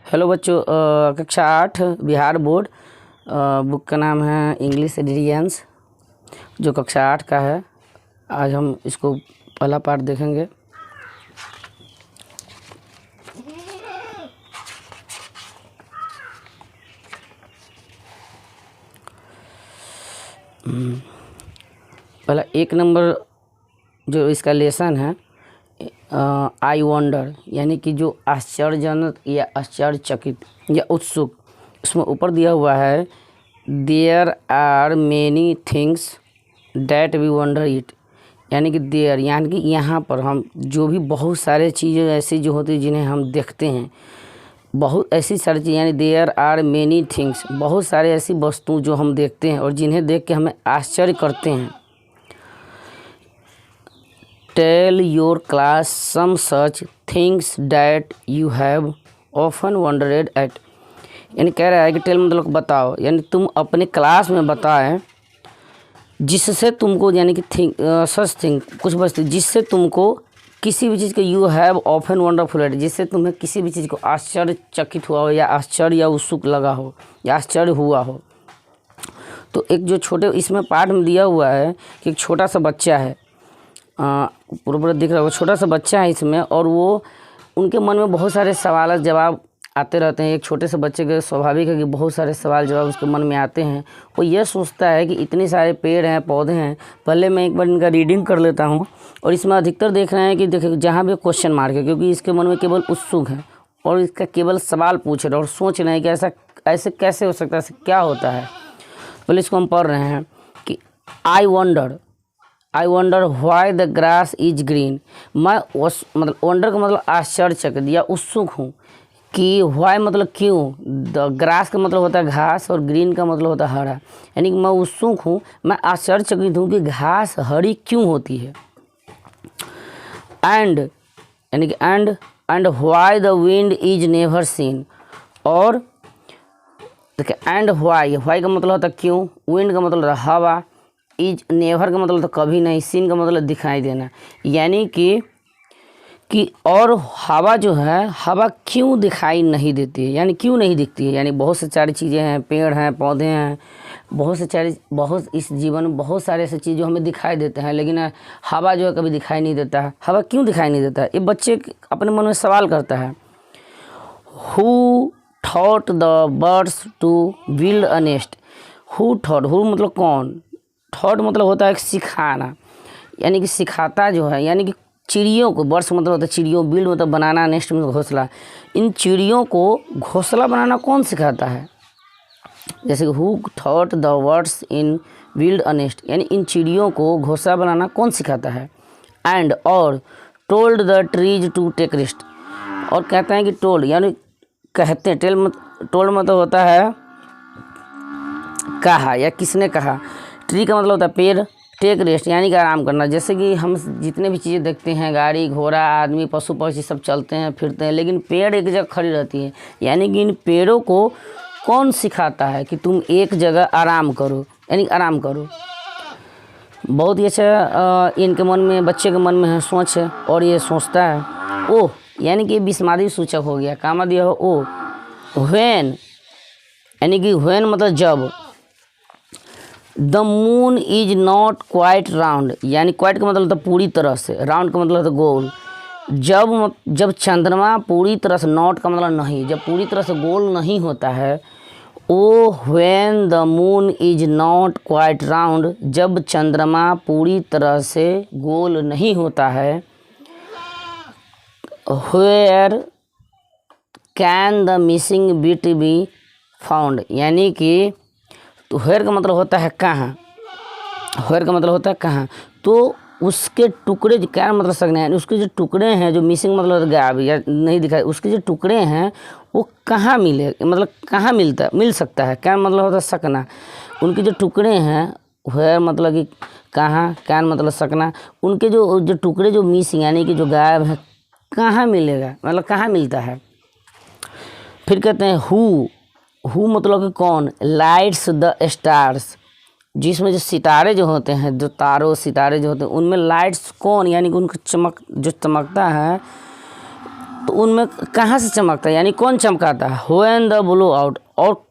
Hello बच्चों, कक्षा 8 Bihar board book का नाम है इंग्लिश एडियंस, जो कक्षा 8 का है। आज हम इसको पहला पार्ट देखेंगे। पहला 1 नंबर जो इसका लेसन है, आई वंडर, यानी कि जो आश्चर्यजनक या आश्चर्यचकित या उत्सुक। उसमें ऊपर दिया हुआ है there are many things that we wonder it, यानी कि देयर यानी कि यहाँ पर हम जो भी बहुत सारे चीज़ें ऐसी जो होती हैं जिन्हें हम देखते हैं, बहुत ऐसी सारी चीज़, यानी देयर आर मेनी थिंग्स, बहुत सारे ऐसी वस्तु जो हम देखते हैं और जिन्हें देख के हमें आश्चर्य करते हैं। Tell your class some such things that you have often wondered at, यानी कह रहा है कि टेल मतलब बताओ, यानी तुम अपने क्लास में बताएं जिससे तुमको, यानी कि सच थिंग कुछ वस्तु जिससे तुमको किसी भी चीज़ का you have often wonderful at, जिससे तुम्हें किसी भी चीज़ को आश्चर्यचकित हुआ हो या आश्चर्य या उत्सुक लगा हो या आश्चर्य हुआ हो। तो एक जो छोटे इसमें पाठ में दिया हुआ है कि एक छोटा सा बच्चा है, पूरा दिख रहा होगा, छोटा सा बच्चा है इसमें, और वो उनके मन में बहुत सारे सवाल जवाब आते रहते हैं। एक छोटे से बच्चे के स्वाभाविक है कि बहुत सारे सवाल जवाब उसके मन में आते हैं। वो ये सोचता है कि इतने सारे पेड़ हैं, पौधे हैं, पहले मैं एक बार इनका रीडिंग कर लेता हूँ। और इसमें अधिकतर देख रहे हैं कि देखिए जहाँ भी क्वेश्चन मार्क है, क्योंकि इसके मन में केवल उत्सुक है और इसका केवल सवाल पूछ रहे और सोच रहे हैं कि ऐसे कैसे हो सकता है, ऐसे क्या होता है। पहले इसको हम पढ़ रहे हैं कि I wonder why the grass is green. मैं मतलब वंडर का मतलब आश्चर्यचकित या उत्सुक हूँ कि व्हाई मतलब क्यों, द ग्रास का मतलब होता है घास और ग्रीन का मतलब होता है हरा, यानी कि मैं उत्सुक हूँ, मैं आश्चर्यचकित हूँ कि घास हरी क्यों होती है। एंड यानी कि and why the wind is never seen, और देखिए एंड व्हाई का मतलब होता है क्यों, विंड का मतलब होता है हवा, इज नेवर का मतलब तो कभी नहीं, सीन का मतलब दिखाई देना, यानी कि और हवा जो है, हवा क्यों दिखाई नहीं देती है, यानी क्यों नहीं दिखती है। यानी बहुत से सारी चीज़ें हैं, पेड़ हैं, पौधे हैं, बहुत इस जीवन में बहुत सारे ऐसे चीज़ जो हमें दिखाई देते हैं, लेकिन हवा जो है कभी दिखाई नहीं देता है। हवा क्यों दिखाई नहीं देता है, ये बच्चे अपने मन में सवाल करता है। Who thought the birds to build a nest. Who मतलब कौन, थॉट मतलब होता है सिखाना, यानी कि सिखाता जो है, यानी कि चिड़ियों को, बर्ड्स मतलब होता है चिड़ियों, बिल्ड मतलब बनाना, नेस्ट मतलब घोंसला। इन चिड़ियों को घोंसला बनाना कौन सिखाता है, जैसे who thought the birds in build a nest, यानी इन चिड़ियों को घोंसला बनाना कौन सिखाता है। एंड और told the trees to take rest, और कहते हैं कि टोल्ड यानी कहते हैं, टोल्ड मतलब होता है कहा या किसने कहा। ट्री का मतलब होता है पेड़, टेक रेस्ट यानी कि आराम करना। जैसे कि हम जितने भी चीज़ें देखते हैं, गाड़ी घोड़ा आदमी पशु पक्षी सब चलते हैं फिरते हैं, लेकिन पेड़ एक जगह खड़ी रहती है, यानी कि इन पेड़ों को कौन सिखाता है कि तुम एक जगह आराम करो, यानी आराम करो। बहुत ही अच्छा इनके मन में, बच्चे के मन में है सोच है, और ये सोचता है। ओह यानी कि विस्मयादि सूचक हो गया, कामा दिया हो ओ। व्हेन यानी कि व्हेन मतलब जब, the moon is not quite round, यानी क्वाइट का मतलब होता है पूरी तरह से, राउंड का मतलब होता है गोल। जब चंद्रमा पूरी तरह से, नॉट का मतलब नहीं, जब पूरी तरह से गोल नहीं होता है। Oh when the moon is not quite round, जब चंद्रमा पूरी तरह से गोल नहीं होता है। Where can the missing bit be found, यानी कि तो हेयर का मतलब होता है कहाँ, हेयर का मतलब होता है कहाँ, तो उसके टुकड़े क्या मतलब सकने हैं, उसके जो टुकड़े हैं, जो मिसिंग मतलब गायब या नहीं दिखाई, उसके जो टुकड़े हैं वो कहाँ मिले, मतलब कहाँ मिल सकता है। क्या मतलब होता है सकना, उनके जो टुकड़े हैं, हेयर मतलब कि कहाँ, कैन मतलब सकना, उनके जो टुकड़े जो मिसिंग यानी कि जो गायब है, कहाँ मिलेगा, मतलब कहाँ मिलता है। फिर कहते हैं हु मतलब कि कौन, लाइट्स द स्टार्स, जिसमें जो सितारे जो होते हैं, जो तारों सितारे जो होते हैं, उनमें लाइट्स कौन, यानी कि उनका जो चमकता है, तो उनमें कहाँ से चमकता है, यानी कौन चमकाता है। व्हेन द ब्लो आउट, और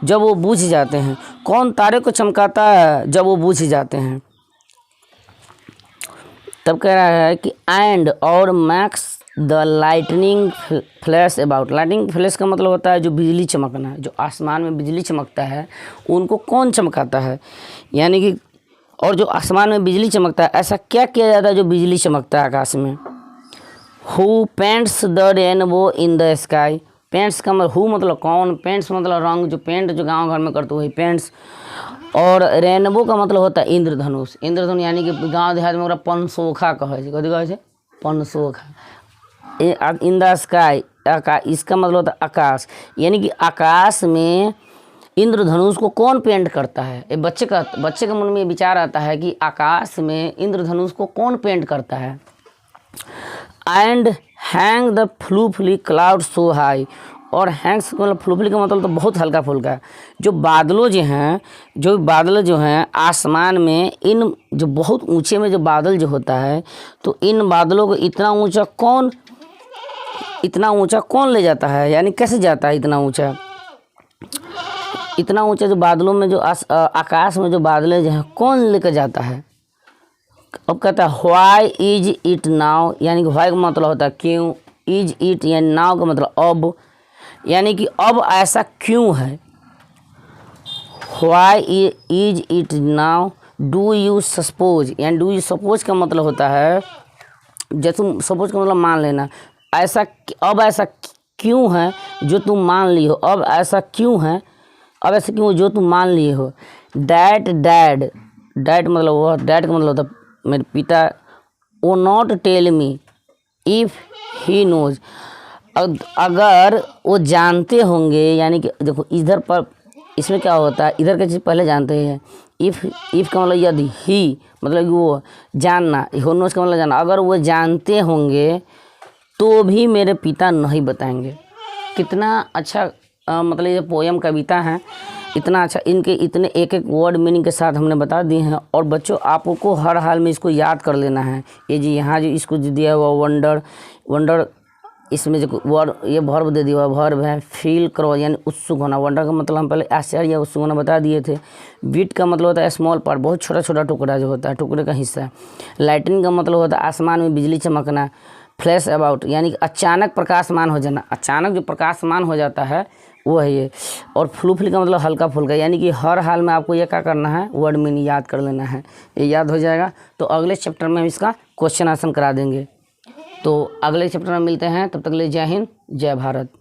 जब वो बुझ जाते हैं। कौन तारे को चमकाता है, जब वो बुझ जाते हैं। तब कह रहा है कि एंड और max the lightning flash about. Lightning flash का मतलब होता है जो बिजली चमकना, जो आसमान में बिजली चमकता है उनको कौन चमकाता है, यानी कि और जो आसमान में बिजली चमकता है, ऐसा क्या किया जाता है जो बिजली चमकता है आकाश में। Who paints the rainbow in the sky. Paints का मतलब हु मतलब कौन, पेंट्स मतलब रंग, जो पेंट जो गांव घर में करते वही पेंट्स। और रेनबो का मतलब होता है इंद्रधनुष। इंद्रधनुष यानी कि गांव देहात में ओकरा पनसोखा कहे छै। कथी कहे छै, पनसोखा। इन द स्काई, इसका मतलब होता है आकाश, यानी कि आकाश में इंद्रधनुष को कौन पेंट करता है। ये बच्चे के मन में विचार आता है कि आकाश में इंद्रधनुष को कौन पेंट करता है। And hang the fluffy cloud so high. और हैंग्स मतलब फ्लूफली का मतलब तो बहुत हल्का फुल्का है। जो बादल जो हैं आसमान में, इन जो बहुत ऊंचे में जो बादल जो होता है, तो इन बादलों को इतना ऊंचा कौन ले जाता है, यानी कैसे जाता है इतना ऊंचा जो बादलों में जो आकाश में जो बादलें जो हैं कौन लेकर जाता है। अब कहता है व्हाई इज इट नाउ, यानी कि व्हाई का मतलब होता है क्यों, इज इट यानी नाउ का मतलब अब, यानी कि अब ऐसा क्यों है। Why is it now, do you suppose, यानी डू यू सपोज का मतलब होता है, जैसे सपोज का मतलब मान लेना। अब ऐसा क्यों है जो तुम मान ली हो, अब ऐसा क्यों जो तुम मान लिए हो। डैड मतलब वो, डैड का मतलब होता है मेरे पिता। Oh not tell me if he knows, अगर वो जानते होंगे, यानी कि देखो इधर पर इसमें क्या होता है, इधर की चीज़ पहले जानते हैं। इफ़ का मतलब यदि, ही मतलब कि वो जानना, हो नोज का मतलब जानना। अगर वो जानते होंगे तो भी मेरे पिता नहीं बताएंगे। कितना अच्छा मतलब ये पोयम कविता है, इतना अच्छा, इनके इतने एक वर्ड मीनिंग के साथ हमने बता दिए हैं। और बच्चों आपको हर हाल में इसको याद कर लेना है। ये जी यहाँ जो इसको दिया हुआ वंडर, इसमें जो वर्ड ये भर्ब दे दिया हुआ भर्ब है। फील करो यानी उत्सुक होना। वंडर का मतलब हम पहले आश्चर्य या उत्सुक होना बता दिए थे। बीट का मतलब होता है स्मॉल पार्ट, बहुत छोटा टुकड़ा जो होता है, टुकड़े का हिस्सा। लाइटनिंग का मतलब होता है आसमान में बिजली चमकना। फ्लैश अबाउट यानी कि अचानक प्रकाशमान हो जाना, अचानक जो प्रकाशमान हो जाता है वो है ये। और फ्लूफली का मतलब हल्का फुल्का, यानी कि हर हाल में आपको ये क्या करना है, वर्ड मीनिंग याद कर लेना है। ये याद हो जाएगा तो अगले चैप्टर में हम इसका क्वेश्चन आंसर करा देंगे। तो अगले चैप्टर में मिलते हैं, तब तक के लिए जय हिंद जय भारत।